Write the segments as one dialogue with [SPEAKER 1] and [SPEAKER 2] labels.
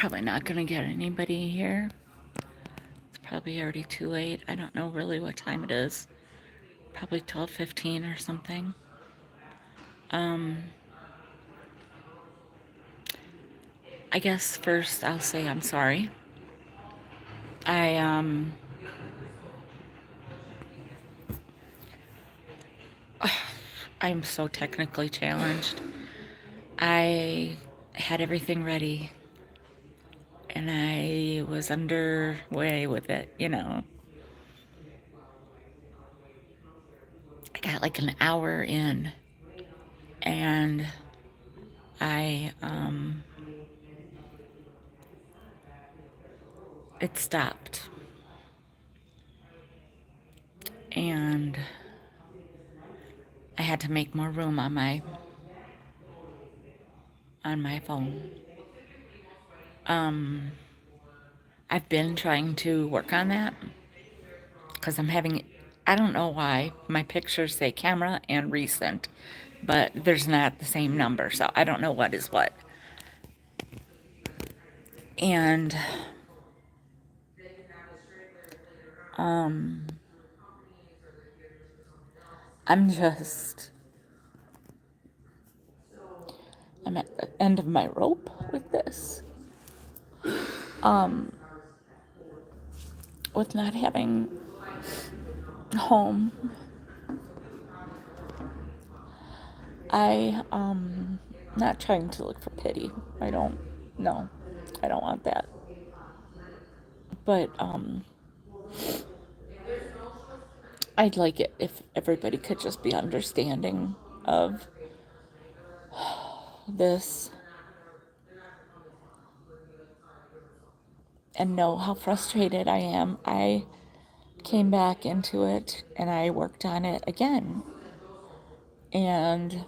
[SPEAKER 1] probably not going to get anybody here. It's probably already too late. I don't know really what time it is. Probably 12:15 or something. Um, I guess first I'll say I'm sorry. I I'm so technically challenged. I had everything ready and I was underway with it. I got like an hour in and I it stopped. And I had to make more room on my phone. Um I've been trying to work on that because I don't know why my pictures say camera and recent, but there's not the same number, so I don't know what is what. And um, I'm just, I'm at the end of my rope with this, um, with not having home. Not trying to look for pity. I don't, no, I don't want that. But, I'd like it if everybody could just be understanding of this and know how frustrated I am. I came back into it and I worked on it again and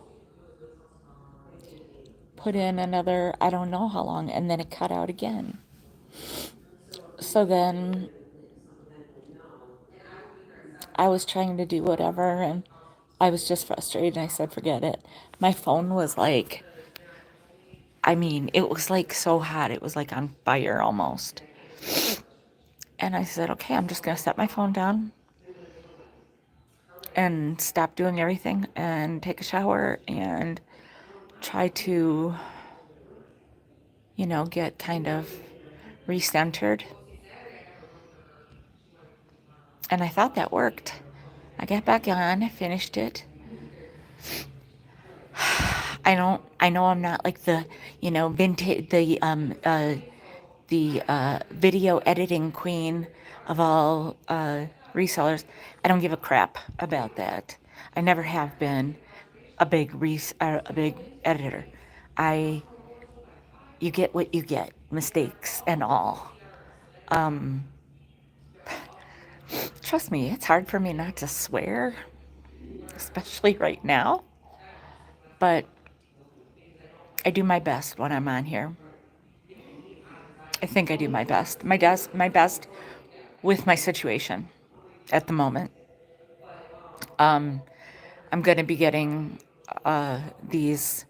[SPEAKER 1] put in another, I don't know how long, and then it cut out again. So then I was trying to do whatever and I was just frustrated. I said, forget it. My phone was like, I mean, it was like so hot. It was like on fire almost. And I said, okay, I'm just going to set my phone down and stop doing everything and take a shower and try to, get kind of recentered. And I thought that worked. I got back on, finished it. I know I'm not like the, vintage, the video editing queen of all resellers. I don't give a crap about that. I never have been a big editor. I You get what you get, mistakes and all. Trust me, it's hard for me not to swear, especially right now. But I do my best when I'm on here. I think I do my best. My best with my situation at the moment. I'm going to be getting these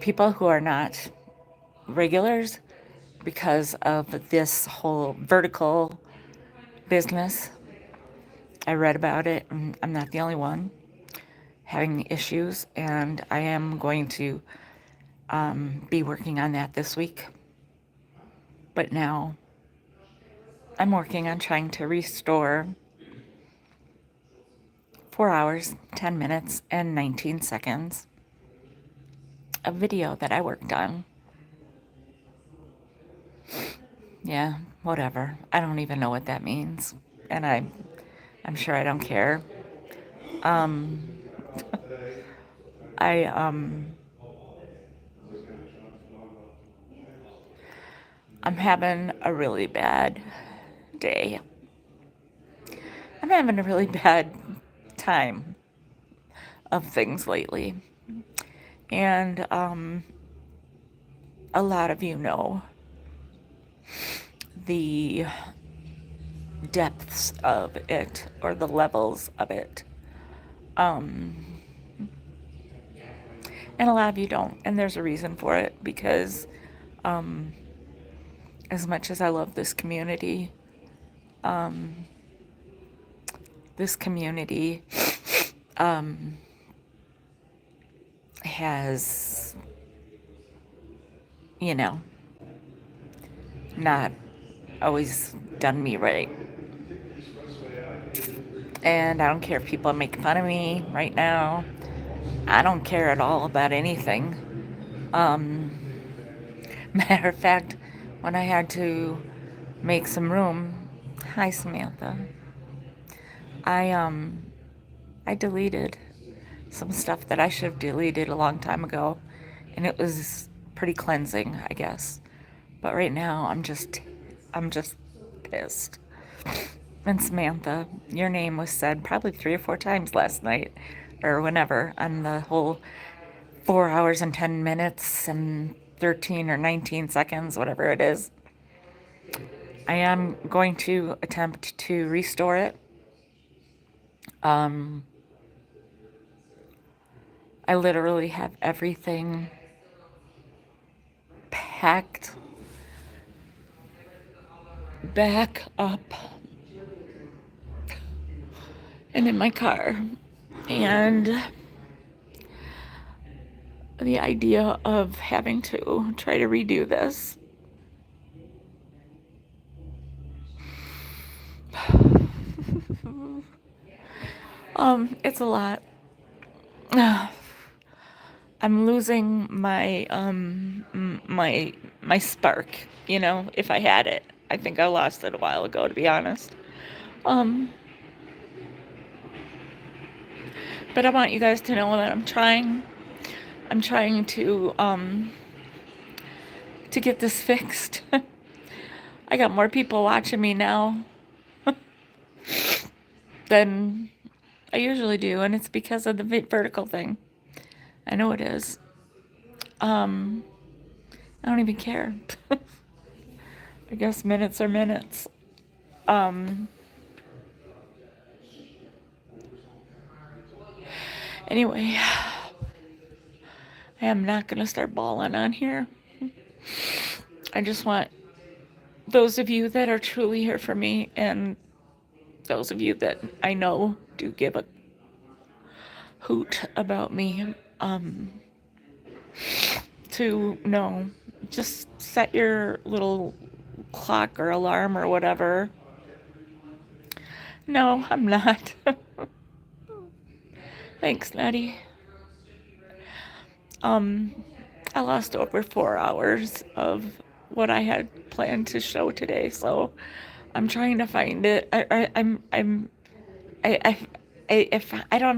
[SPEAKER 1] people who are not regulars because of this whole vertical business. I read about it, and I'm not the only one having issues, and I am going to be working on that this week. But now I'm working on trying to restore 4 hours, 10 minutes, and 19 seconds of video that I worked on. Yeah, whatever. I don't even know what that means. And I'm sure I don't care. I I'm having a really bad day. I'm having a really bad time of things lately. And a lot of you know the depths of it or the levels of it. And a lot of you don't. And there's a reason for it because as much as I love this community has, you know, not always done me right. And I don't care if people make fun of me right now. I don't care at all about anything. Matter of fact, when I had to make some room, hi Samantha, I I deleted some stuff that I should have deleted a long time ago, and it was pretty cleansing, I guess. But right now, I'm just pissed. And Samantha, your name was said probably 3 or 4 times last night, or whenever, on the whole 4 hours and 10 minutes and 13 or 19 seconds, whatever it is. I am going to attempt to restore it. I literally have everything packed back up and in my car. And the idea of having to try to redo this, it's a lot. I'm losing my spark, if I had it. I think I lost it a while ago, to be honest. Um, but I want you guys to know that I'm trying. I'm trying to get this fixed. I got more people watching me now than I usually do, and it's because of the vertical thing. I know it is. I don't even care. I guess minutes are minutes. Anyway, I am not going to start bawling on here. I just want those of you that are truly here for me, and those of you that I know do give a hoot about me, to know, just set your little clock or alarm or whatever. No, I'm not. Thanks, Nettie. I lost over 4 hours of what I had planned to show today, so I'm trying to find it. I'm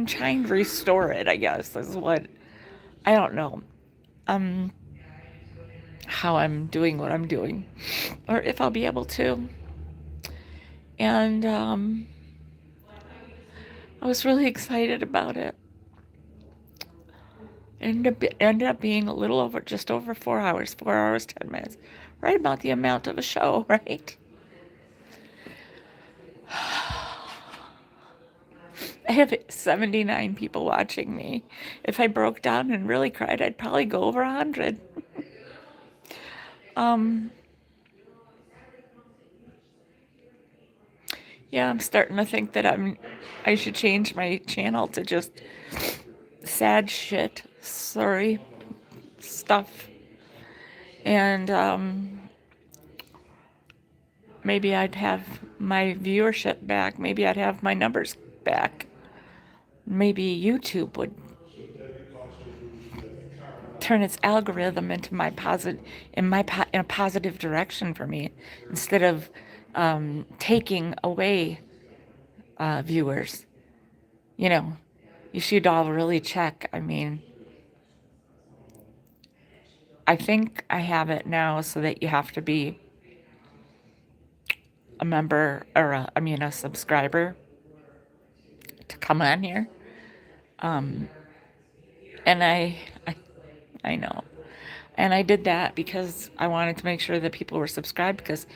[SPEAKER 1] trying to restore it, I guess, is what, I don't know, how I'm doing what I'm doing, or if I'll be able to. And, I was really excited about it. Ended up being a little over, just over 4 hours, 4 hours, 10 minutes. Right about the amount of a show, right? I have 79 people watching me. If I broke down and really cried, I'd probably go over 100. Yeah, I'm starting to think that I should change my channel to just sad shit, sorry, stuff. And maybe I'd have my viewership back. Maybe I'd have my numbers back. Maybe YouTube would turn its algorithm into my in a positive direction for me, instead of taking away viewers. You should all really check. I mean, I think I have it now so that you have to be a member, or a subscriber to come on here. And I know. And I did that because I wanted to make sure that people were subscribed, because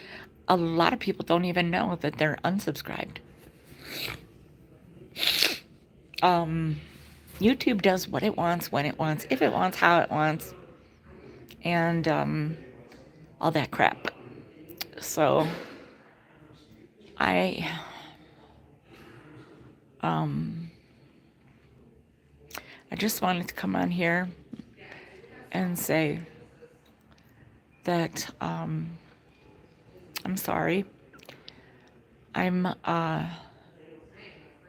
[SPEAKER 1] a lot of people don't even know that they're unsubscribed. YouTube does what it wants, when it wants, if it wants, how it wants, and all that crap. So I um I just wanted to come on here and say that I'm sorry. I'm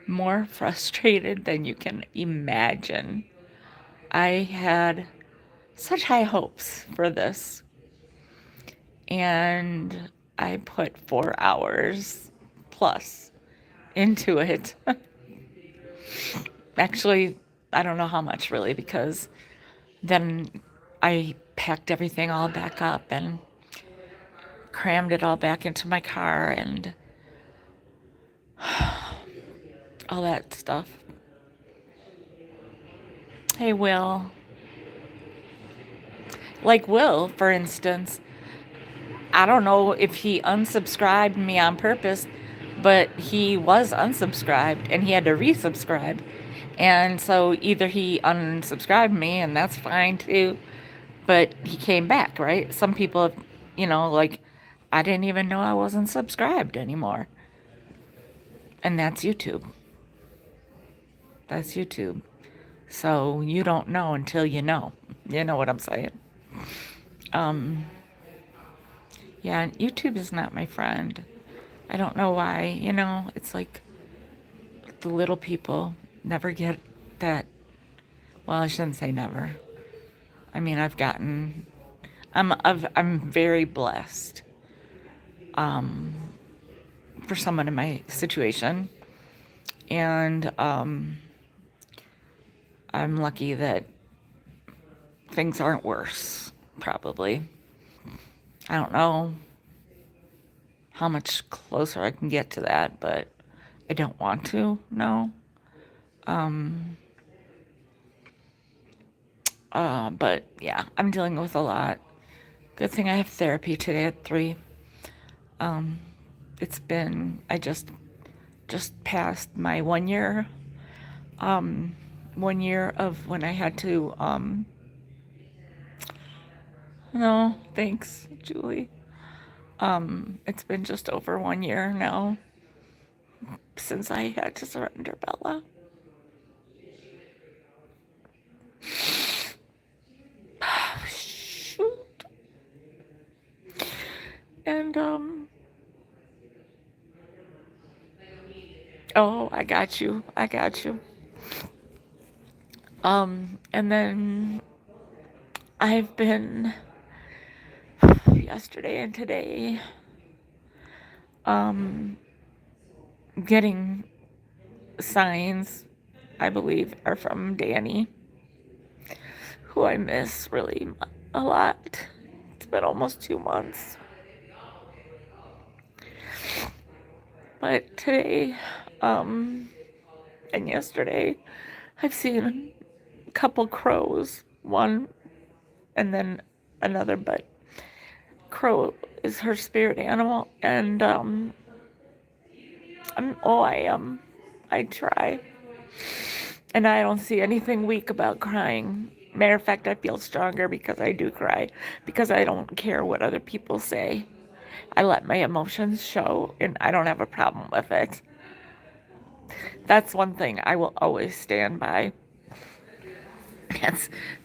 [SPEAKER 1] more frustrated than you can imagine. I had such high hopes for this, and I put 4 hours plus into it. Actually, I don't know how much really, because then I packed everything all back up and crammed it all back into my car and all that stuff. Hey, Will. Like Will, for instance, I don't know if he unsubscribed me on purpose, but he was unsubscribed and he had to resubscribe. And so either he unsubscribed me, and that's fine too, but he came back, right? Some people have, like, I didn't even know I wasn't subscribed anymore. And that's YouTube. That's YouTube. So you don't know until you know. You know what I'm saying? Um, yeah, YouTube is not my friend. I don't know why. It's like the little people never get that. Well, I shouldn't say never. I mean, I'm very blessed for someone in my situation, and I'm lucky that things aren't worse. Probably. I don't know how much closer I can get to that, but I don't want to. No. But yeah, I'm dealing with a lot. Good thing I have therapy today at 3. I just passed my 1 year, 1 year of when I had to, no, thanks, Julie. It's been just over 1 year now since I had to surrender Bella. Shoot. And, oh, I got you. And then I've been yesterday and today, getting signs, I believe, are from Danny, who I miss really a lot. It's been almost 2 months. But today, and yesterday, I've seen a couple crows, one and then another, but crow is her spirit animal, and I try, and I don't see anything weak about crying. Matter of fact, I feel stronger because I do cry, because I don't care what other people say. I let my emotions show, and I don't have a problem with it. That's one thing I will always stand by.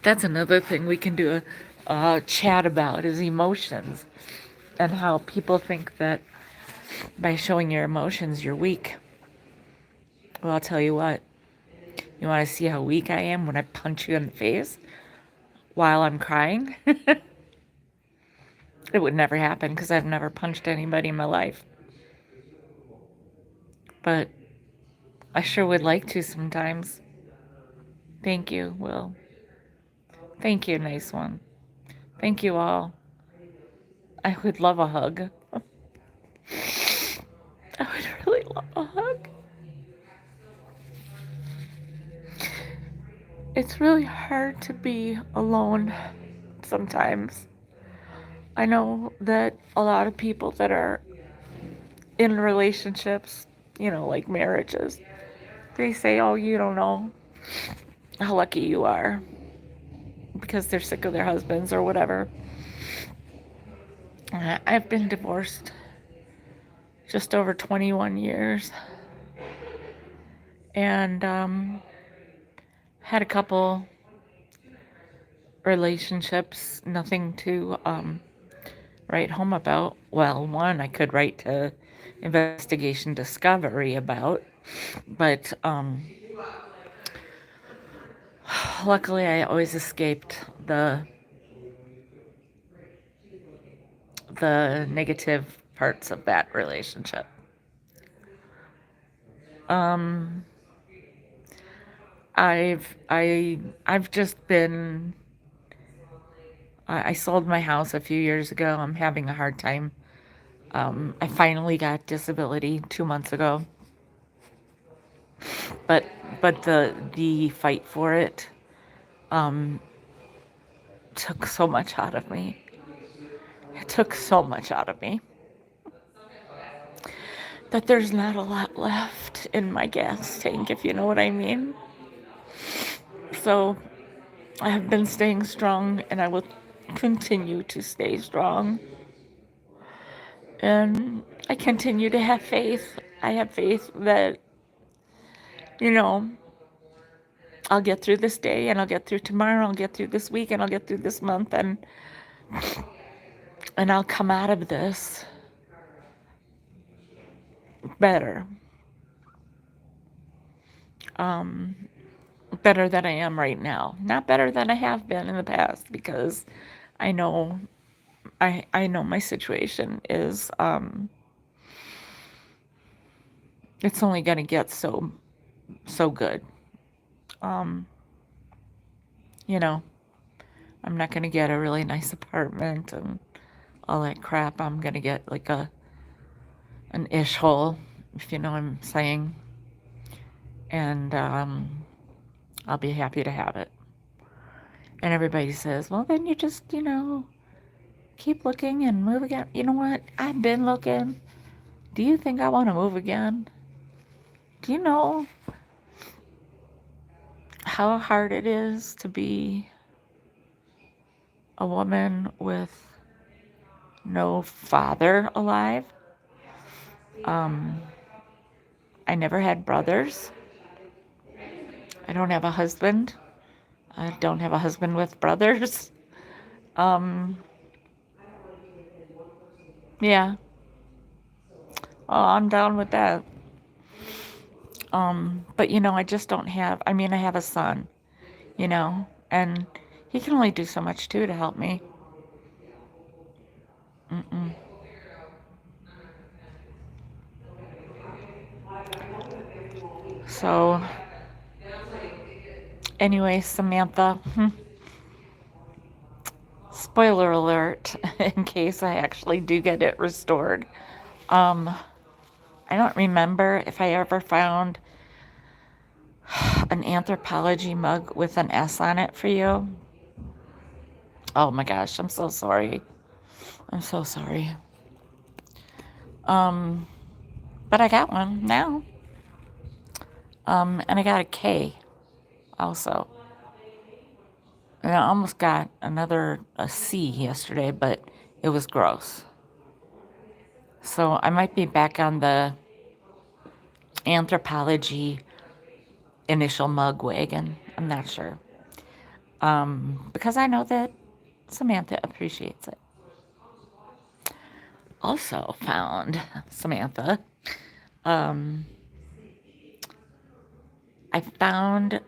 [SPEAKER 1] That's another thing we can do a chat about, is emotions, and how people think that by showing your emotions you're weak. Well, I'll tell you what. You want to see how weak I am when I punch you in the face while I'm crying? It would never happen because I've never punched anybody in my life. But I sure would like to sometimes. Thank you, Will. Thank you, nice one. Thank you all. I would love a hug. I would really love a hug. It's really hard to be alone sometimes. I know that a lot of people that are in relationships, like marriages, they say, oh, you don't know how lucky you are because they're sick of their husbands or whatever. I've been divorced just over 21 years. And had a couple relationships, nothing to write home about. Well, one I could write to investigation discovery about, but luckily I always escaped the negative parts of that relationship. Um, I've just been. I sold my house a few years ago. I'm having a hard time. I finally got disability 2 months ago, but the fight for it um, took so much out of me. It took so much out of me that there's not a lot left in my gas tank, if you know what I mean. So I have been staying strong, and I will continue to stay strong. And I continue to have faith. I have faith that, you know, I'll get through this day, and I'll get through tomorrow, I'll get through this week, and I'll get through this month, and I'll come out of this better. Um, Better than I am right now. Not better than I have been in the past, because I know I know my situation is it's only gonna get so good. Um, you know, I'm not gonna get a really nice apartment and all that crap. I'm gonna get like an ish hole, if you know what I'm saying. And I'll be happy to have it. And everybody says, well, then you just, keep looking and move again. You know what? I've been looking. Do you think I want to move again? Do you know how hard it is to be a woman with no father alive? I never had brothers. I don't have a husband. I don't have a husband with brothers. Um, yeah. Oh, I'm down with that. But I just don't have, I have a son, and he can only do so much too to help me. Mm-mm. So, anyway, Samantha, spoiler alert, in case I actually do get it restored. I don't remember if I ever found an Anthropology mug with an S on it for you. Oh my gosh, I'm so sorry. I'm so sorry. But I got one now. And I got a K also. And I almost got a C yesterday, but it was gross. So I might be back on the Anthropology initial mug wagon. I'm not sure. Because I know that Samantha appreciates it. Also found Samantha. I found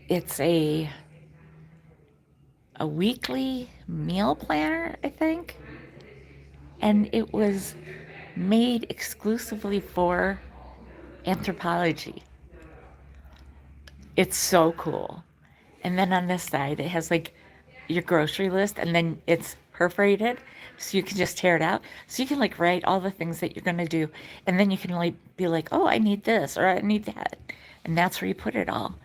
[SPEAKER 1] it's a weekly meal planner, I think. And it was made exclusively for Anthropology. It's so cool. And then on this side, it has like your grocery list, and then it's perforated, so you can just tear it out. So you can like write all the things that you're gonna do, and then you can like be like, oh, I need this or I need that, and that's where you put it all.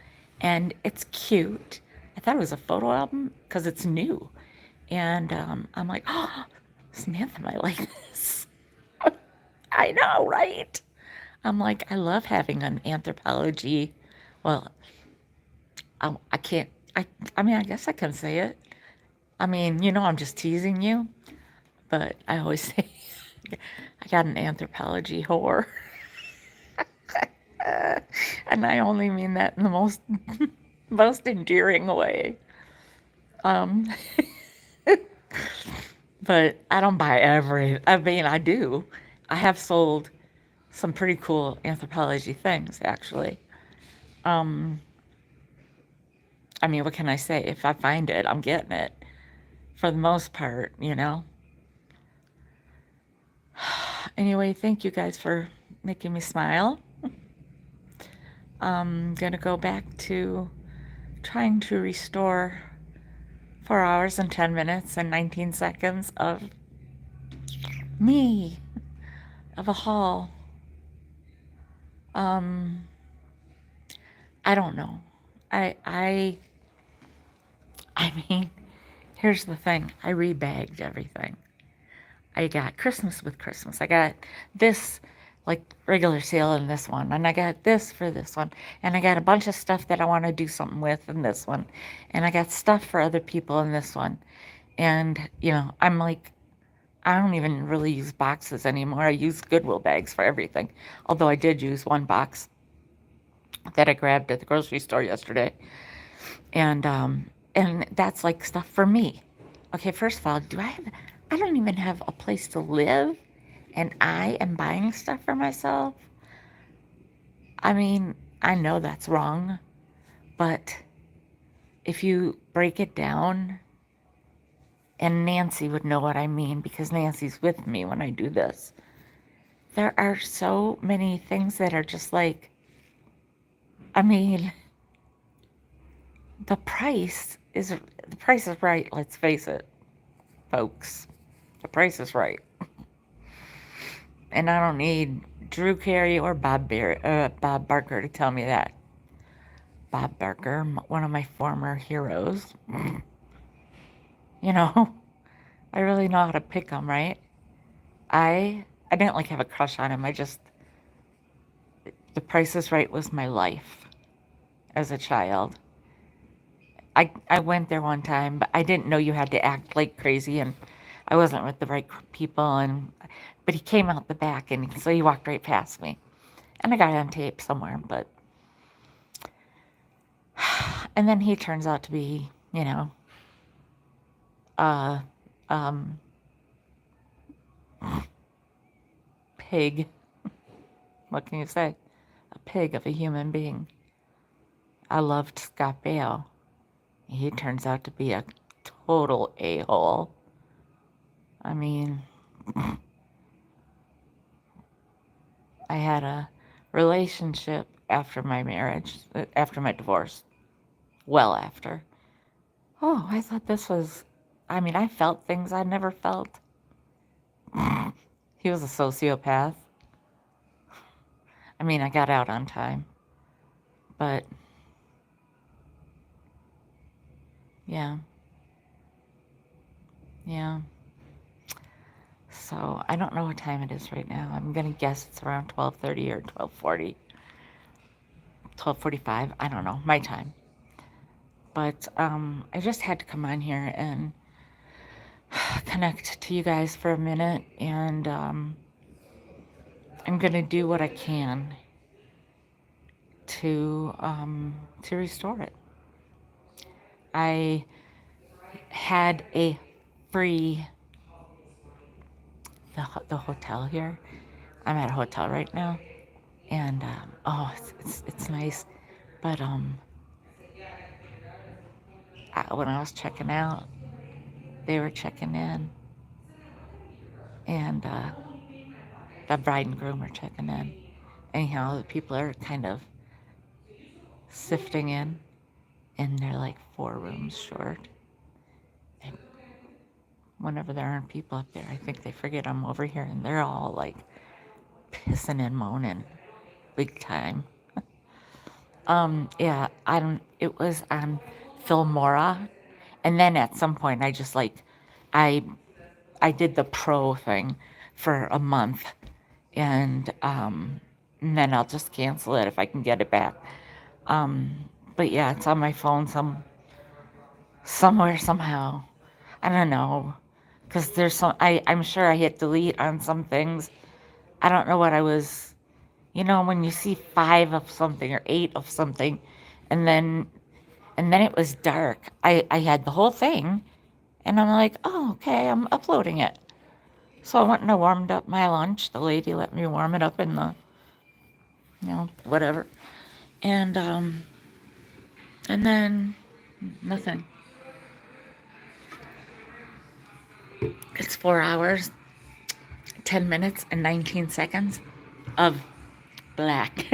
[SPEAKER 1] And it's cute. I thought it was a photo album because it's new, and I'm like, oh, Samantha might like this. I know, right? I'm like, I love having an Anthropology. Well, I can't. I guess I can say it. I'm just teasing you, but I always say I got an anthropology whore. And I only mean that in the most endearing way. Um, but I don't buy I mean, I do. I have sold some pretty cool anthropology things, actually. Um, I mean, what can I say? If I find it, I'm getting it for the most part, you know? Anyway, thank you guys for making me smile. I'm gonna go back to trying to restore 4 hours and 10 minutes and 19 seconds of me, of a haul. Um, I don't know. I, I, I mean, here's the thing. I rebagged everything. I got Christmas with Christmas. I got this like regular sale in this one, and I got this for this one, and I got a bunch of stuff that I want to do something with in this one, and I got stuff for other people in this one. And, you know, I'm like, I don't even really use boxes anymore. I use Goodwill bags for everything. Although I did use one box that I grabbed at the grocery store yesterday. And that's like stuff for me. Okay, first of all, I don't even have a place to live and I am buying stuff for myself. I mean, I know that's wrong, but if you break it down, and Nancy would know what I mean because Nancy's with me when I do this. There are so many things that are just like, I mean, the price is right, let's face it, folks. The price is right. And I don't need Drew Carey or Bob Barker to tell me that. Bob Barker, one of my former heroes. You know, I really know how to pick them, right? I didn't like have a crush on him. The Price is Right was my life as a child. I went there one time, but I didn't know you had to act like crazy, and I wasn't with the right people. But he came out the back, and so he walked right past me, and I got it on tape somewhere. But and then he turns out to be, you know, uh, um, pig. What can you say? A pig of a human being. I loved Scott Baio. He turns out to be a total a-hole. I mean, I had a relationship after my marriage, after my divorce, well after. Oh, I thought this was, I mean, I felt things I never felt. He was a sociopath. I mean, I got out on time. But, yeah, yeah. So, I don't know what time it is right now. I'm going to guess it's around 12:30 or 12:40. 12:45, I don't know, my time. But I just had to come on here and connect to you guys for a minute, and I'm gonna do what I can to restore it. I had a free the hotel here. I'm at a hotel right now, and oh, it's nice, but when I was checking out, they were checking in, and the bride and groom are checking in. Anyhow, the people are kind of sifting in, and they're like 4 rooms short. And whenever there aren't people up there, I think they forget I'm over here, and they're all like pissing and moaning big time. Yeah, it was on Filmora, and then at some point I just like, I I did the pro thing for a month, and then I'll just cancel it if I can get it back. But yeah, it's on my phone somewhere, somehow. I don't know, because there's some, I'm sure I hit delete on some things. I don't know what I was, when you see 5 of something or 8 of something, and then it was dark. I had the whole thing, and I'm like, oh, okay, I'm uploading it. So I went and I warmed up my lunch. The lady let me warm it up in the, whatever. And then nothing. It's 4 hours, 10 minutes, and 19 seconds of black.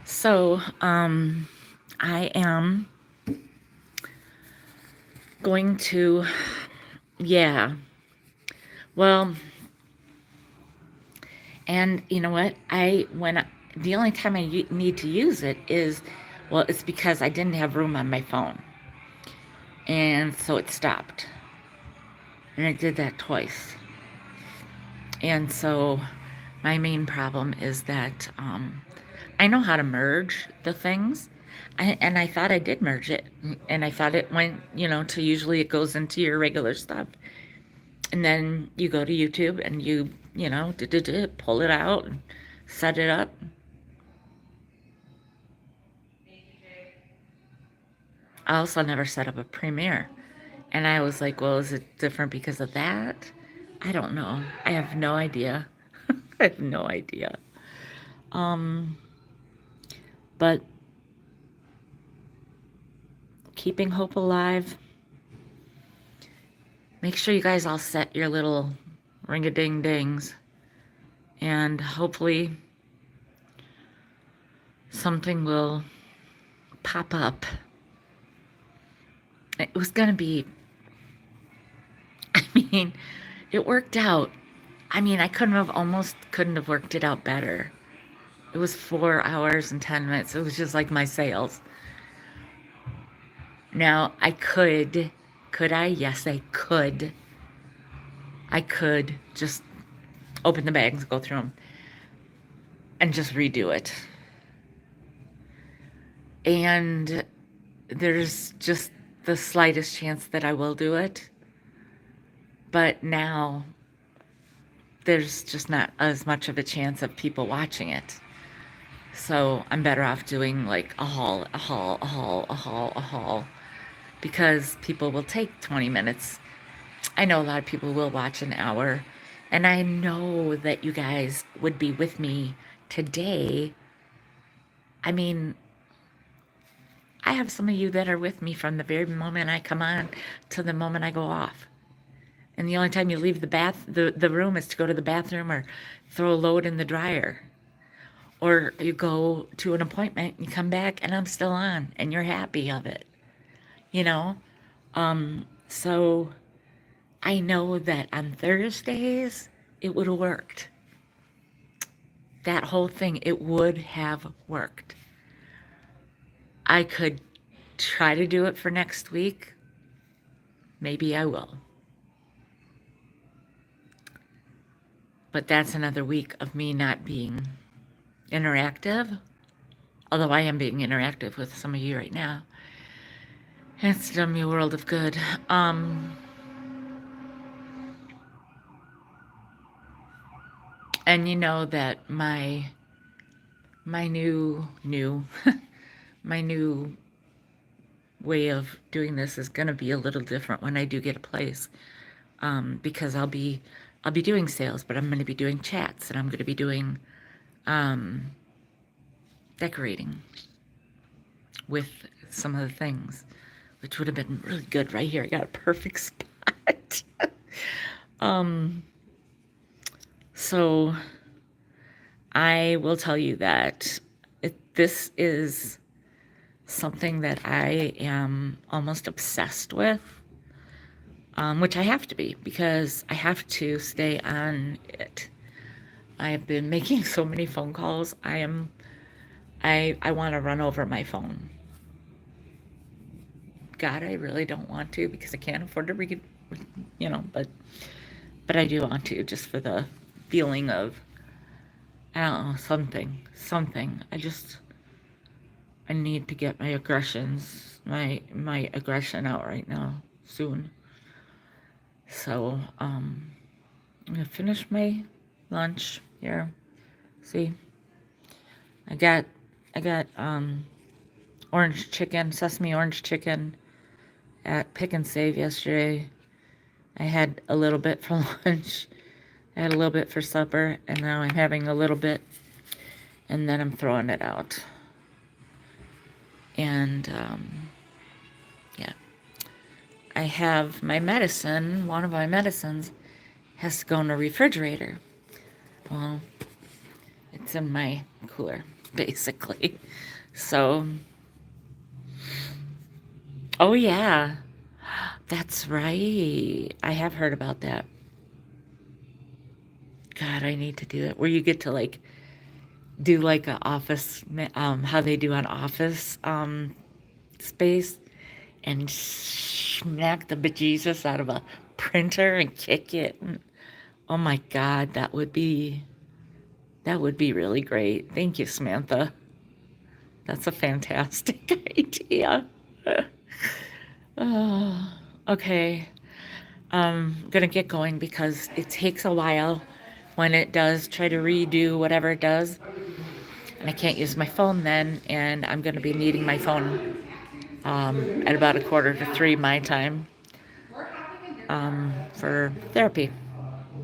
[SPEAKER 1] So, I am going to, yeah. Well, and you know what? The only time I need to use it is, well, it's because I didn't have room on my phone. And so it stopped. And it did that twice. And so my main problem is that I know how to merge the things. And I thought I did merge it. And I thought it went, to usually it goes into your regular stuff. And then you go to YouTube and you, pull it out and set it up. I also never set up a Premiere. And I was like, well, is it different because of that? I don't know. I have no idea. I have no idea. But keeping hope alive. Make sure you guys all set your little ring-a-ding-dings. And hopefully something will pop up. It was going to be, it worked out. I couldn't have worked it out better. It was 4 hours and 10 minutes. It was just like my sales. Now, could I? Yes, I could. I could just open the bags, go through them, and just redo it. And there's just the slightest chance that I will do it. But now, there's just not as much of a chance of people watching it. So I'm better off doing like a haul, because people will take 20 minutes. I know a lot of people will watch an hour, and I know that you guys would be with me today. I have some of you that are with me from the very moment I come on to the moment I go off. And the only time you leave the room is to go to the bathroom or throw a load in the dryer. Or you go to an appointment, you come back, and I'm still on, and you're happy of it. So I know that on Thursdays, it would have worked. That whole thing, it would have worked. I could try to do it for next week. Maybe I will. But that's another week of me not being interactive. Although I am being interactive with some of you right now. It's done me a world of good. And you know that my new my new way of doing this is going to be a little different when I do get a place, because I'll be doing sales, but I'm going to be doing chats, and I'm going to be doing decorating with some of the things, which would have been really good right here. I got a perfect spot. So I will tell you that this is something that I am almost obsessed with, which I have to be, because I have to stay on it. I have been making so many phone calls. I want to run over my phone. God, I really don't want to, because I can't afford to but I do want to, just for the feeling of, I don't know, something. I need to get my aggression out right now, soon. So, I'm gonna finish my lunch here. See, I got, orange chicken, sesame orange chicken at Pick and Save yesterday. I had a little bit for lunch. I had a little bit for supper, and now I'm having a little bit, and then I'm throwing it out. And, yeah. I have my medicine, one of my medicines has to go in the refrigerator. Well, it's in my cooler, basically. So, oh yeah, that's right. I have heard about that. God, I need to do that. Where you get to like do like a office, how they do on Office space, and smack the bejesus out of a printer and kick it. And, oh my God, that would be really great. Thank you, Samantha. That's a fantastic idea. Oh, okay. I'm gonna get going because it takes a while when it does try to redo whatever it does. And I can't use my phone then, and I'm gonna be needing my phone at about 2:45 my time for therapy,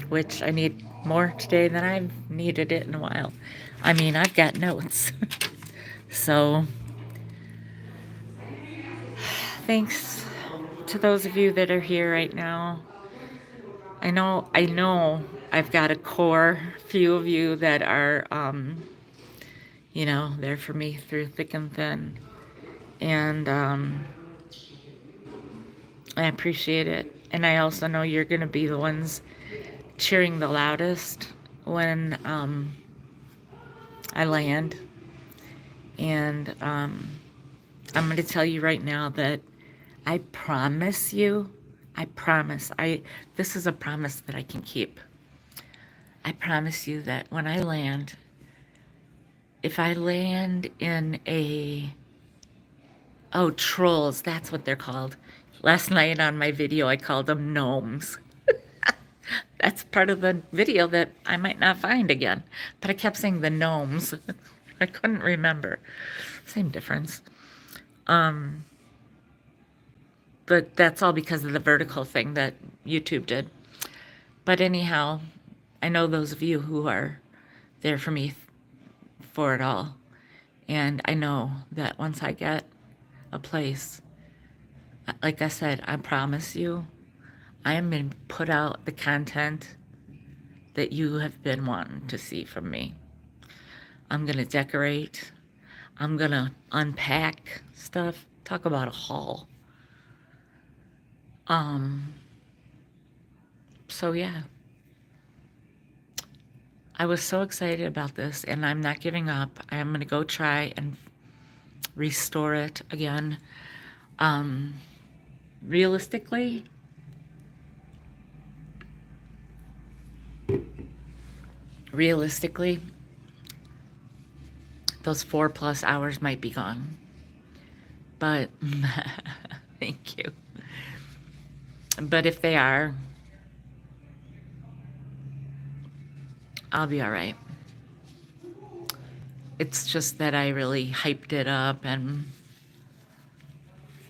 [SPEAKER 1] which I need more today than I've needed it in a while. I mean, I've got notes. So, thanks to those of you that are here right now. I know I've got a core few of you that are, there for me through thick and thin. And I appreciate it. And I also know you're going to be the ones cheering the loudest when I land. And I'm going to tell you right now that I promise you, this is a promise that I can keep. I promise you that when I land, if I land in trolls, that's what they're called. Last night on my video, I called them gnomes. That's part of the video that I might not find again. But I kept saying the gnomes. I couldn't remember. Same difference. But that's all because of the vertical thing that YouTube did. But anyhow, I know those of you who are there for me for it all. And I know that once I get a place, like I said, I promise you, I am going to put out the content that you have been wanting to see from me. I'm going to decorate. I'm going to unpack stuff. Talk about a haul. So yeah. I was so excited about this, and I'm not giving up. I'm going to go try and restore it again. Realistically, those 4+ hours might be gone. But thank you. But if they are, I'll be all right. It's just that I really hyped it up, and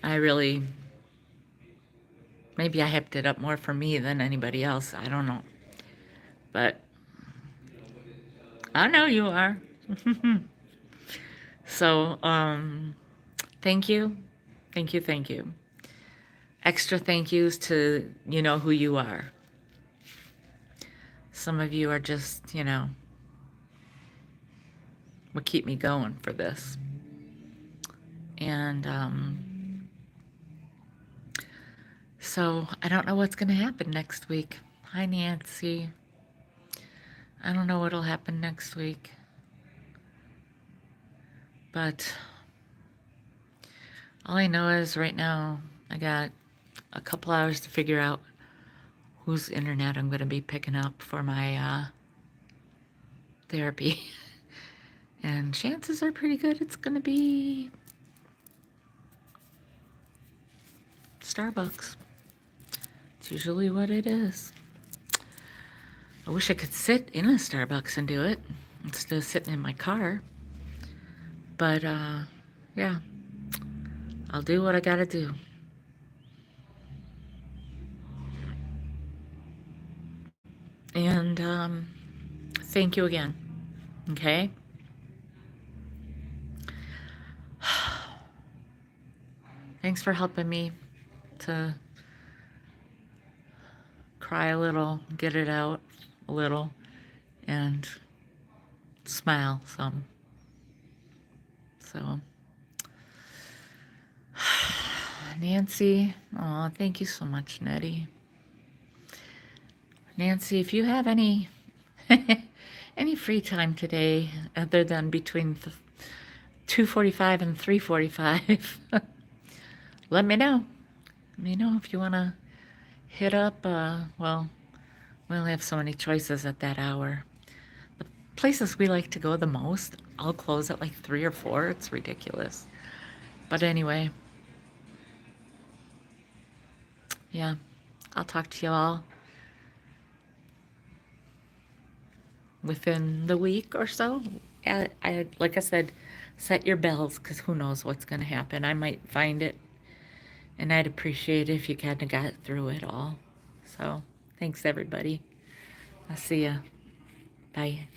[SPEAKER 1] maybe I hyped it up more for me than anybody else. I don't know. But I know you are. So, thank you. Thank you, thank you. Extra thank yous to who you are. Some of you are just, what keep me going for this. And so I don't know what's going to happen next week. Hi, Nancy. I don't know what'll happen next week. But all I know is right now I got a couple hours to figure out whose internet I'm going to be picking up for my therapy. And chances are pretty good it's going to be Starbucks. It's usually what it is. I wish I could sit in a Starbucks and do it instead of sitting in my car. But yeah, I'll do what I gotta do. And thank you again. Okay? Thanks for helping me to cry a little, get it out a little, and smile some. So, Nancy, oh, thank you so much, Nettie. Nancy, if you have any any free time today, other than between 2:45 and 3:45, let me know. Let me know if you want to hit up. Well, we only have so many choices at that hour. The places we like to go the most all close at like 3 or 4. It's ridiculous. But anyway, yeah, I'll talk to you all within the week or so. Like I said, set your bells because who knows what's going to happen. I might find it, and I'd appreciate it if you kind of got through it all. So thanks, everybody. I'll see ya. Bye.